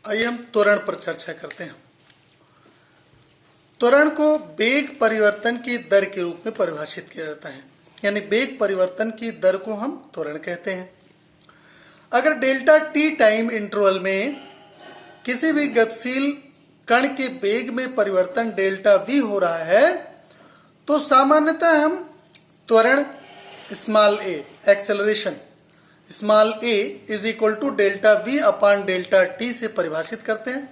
आइए हम त्वरण पर चर्चा करते हैं। त्वरण को वेग परिवर्तन की दर के रूप में परिभाषित किया जाता है, यानी वेग परिवर्तन की दर को हम त्वरण कहते हैं। अगर डेल्टा टी टाइम इंटरवल में किसी भी गतिशील कण के वेग में परिवर्तन डेल्टा वी हो रहा है तो सामान्यतः हम त्वरण small a acceleration small a is equal to delta v upon delta t से परिभाषित करते हैं।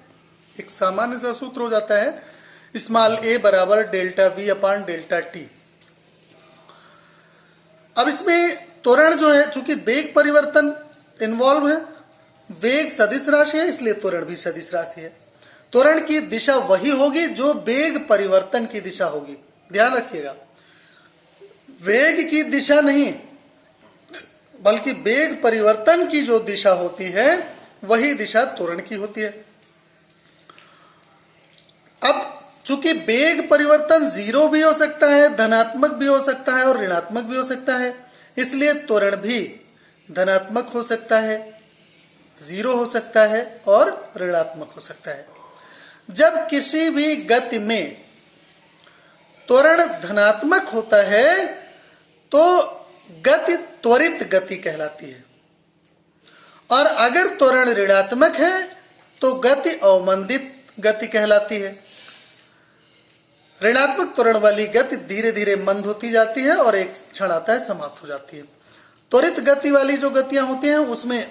एक सामान्य सा सूत्र हो जाता है स्मॉल ए बराबर delta v upon delta T. अब इसमें त्वरण जो है, चूंकि वेग परिवर्तन इन्वॉल्व है, वेग सदिश राशि है, इसलिए त्वरण भी सदिश राशि है। त्वरण की दिशा वही होगी जो वेग परिवर्तन की दिशा होगी। ध्यान रखिएगा, वेग की दिशा नहीं बल्कि वेग परिवर्तन की जो दिशा होती है वही दिशा त्वरण की होती है। अब चूंकि वेग परिवर्तन जीरो भी हो सकता है, धनात्मक भी हो सकता है और ऋणात्मक भी हो सकता है, इसलिए त्वरण भी धनात्मक हो सकता है, जीरो हो सकता है और ऋणात्मक हो सकता है। जब किसी भी गति में त्वरण धनात्मक होता है तो गति त्वरित गति कहलाती है, और अगर त्वरण ऋणात्मक है तो गति अवमंदित गति कहलाती है। ऋणात्मक त्वरण वाली गति धीरे धीरे मंद होती जाती है और एक क्षण आता है समाप्त हो जाती है। त्वरित गति वाली जो गतियां होती हैं उसमें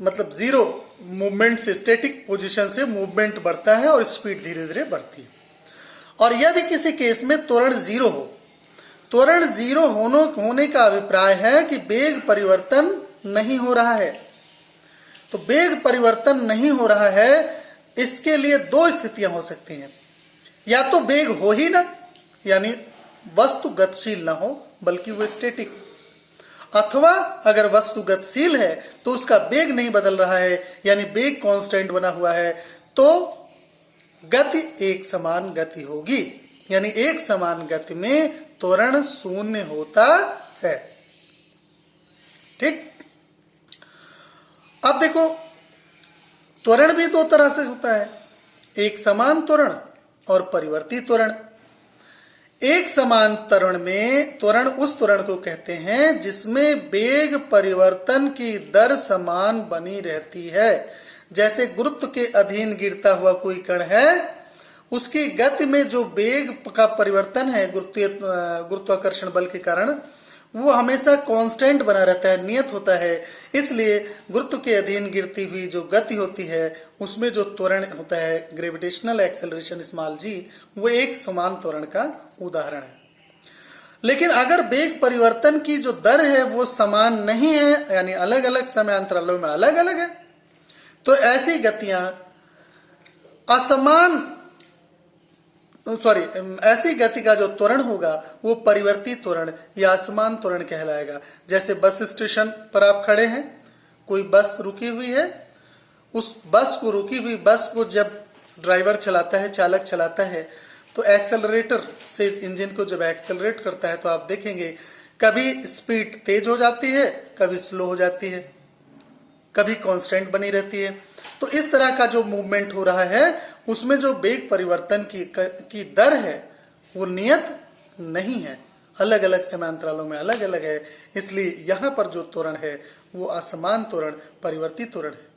मतलब जीरो मूवमेंट से, स्टैटिक पोजीशन से मूवमेंट बढ़ता है और स्पीड धीरे धीरे बढ़ती है। और यदि किसी केस में त्वरण जीरो हो, त्वरण जीरो होने का अभिप्राय है कि वेग परिवर्तन नहीं हो रहा है। तो वेग परिवर्तन नहीं हो रहा है, इसके लिए दो स्थितियां हो सकती हैं। या तो वेग हो ही ना, यानी वस्तु गतिशील ना हो बल्कि वो स्टैटिक, अथवा अगर वस्तु गतिशील है तो उसका वेग नहीं बदल रहा है, यानी वेग कांस्टेंट बना हुआ है, तो गति एक समान गति होगी, यानी एक समान गति में त्वरण शून्य होता है। ठीक। अब देखो, त्वरण भी दो तरह से होता है, एक समान त्वरण और परिवर्ती त्वरण। एक समान त्वरण में त्वरण उस त्वरण को कहते हैं जिसमें वेग परिवर्तन की दर समान बनी रहती है। जैसे गुरुत्व के अधीन गिरता हुआ कोई कण है, उसकी गति में जो वेग का परिवर्तन है गुरुत्वाकर्षण बल के कारण, वो हमेशा कांस्टेंट बना रहता है, नियत होता है। इसलिए गुरुत्व के अधीन गिरती हुई जो गति होती है उसमें जो त्वरण होता है ग्रेविटेशनल एक्सेलरेशन स्मॉल जी, वो एक समान त्वरण का उदाहरण है। लेकिन अगर वेग परिवर्तन की जो दर है वो समान नहीं है, यानी अलग अलग समय अंतरालों में अलग अलग है, तो ऐसी गतियां ऐसी गति का जो त्वरण होगा वो परिवर्ती त्वरण या असमान त्वरण कहलाएगा। जैसे बस स्टेशन पर आप खड़े हैं, कोई बस रुकी हुई है, उस रुकी हुई बस को जब ड्राइवर चलाता है, चालक चलाता है, तो एक्सेलरेटर से इंजन को जब एक्सेलरेट करता है तो आप देखेंगे कभी स्पीड तेज हो जाती है, कभी स्लो हो जाती है, कभी कांस्टेंट बनी रहती है। तो इस तरह का जो मूवमेंट हो रहा है उसमें जो वेग परिवर्तन की दर है वो नियत नहीं है, अलग अलग समय अंतरालों में अलग अलग है। इसलिए यहाँ पर जो त्वरण है वो असमान त्वरण, परिवर्ती त्वरण है।